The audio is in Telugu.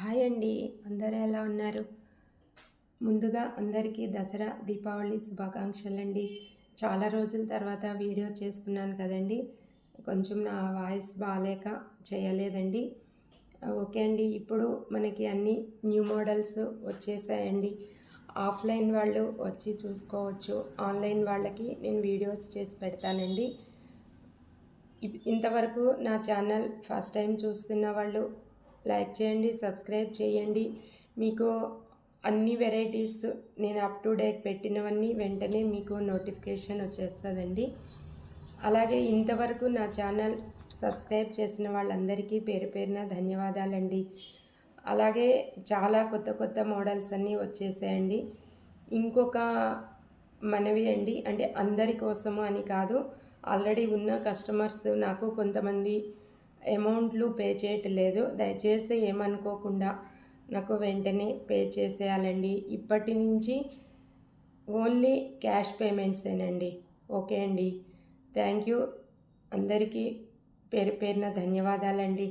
హాయ్ అండి, అందరూ ఎలా ఉన్నారు? ముందుగా అందరికీ దసరా దీపావళి శుభాకాంక్షలండి. చాలా రోజుల తర్వాత వీడియో చేస్తున్నాను కదండి. కొంచెం నా వాయిస్ బాగాలేక చేయలేదండి. ఓకే అండి, ఇప్పుడు మనకి అన్ని న్యూ మోడల్స్ వచ్చేసాయండి. ఆఫ్లైన్ వాళ్ళు వచ్చి చూసుకోవచ్చు, ఆన్లైన్ వాళ్ళకి నేను వీడియోస్ చేసి పెడతానండి. ఇంతవరకు నా ఛానల్ ఫస్ట్ టైం చూస్తున్న వాళ్ళు లైక్ చేయండి, సబ్స్క్రైబ్ చేయండి. మీకు అన్ని వెరైటీస్ నేను అప్ టు డేట్ పెట్టినవన్నీ వెంటనే మీకు నోటిఫికేషన్ వచ్చేస్తుందండి. అలాగే ఇంతవరకు నా ఛానల్ సబ్స్క్రైబ్ చేసిన వాళ్ళందరికీ పేరు పేరున ధన్యవాదాలండి. అలాగే చాలా కొత్త కొత్త మోడల్స్ అన్నీ వచ్చేసాయండి. ఇంకొక మనవి అండి, అంటే అందరి కోసము అని కాదు, ఆల్రెడీ ఉన్న కస్టమర్స్ నాకు కొంతమంది అమౌంట్లు పే చేయట్లేదు. దయచేసి ఏమనుకోకుండా నాకు వెంటనే పే చేసేయాలండి. ఇప్పటి నుంచి ఓన్లీ క్యాష్ పేమెంట్సేనండి. ఓకే అండి, థ్యాంక్ యూ. అందరికీ పేరు పేరున ధన్యవాదాలండి.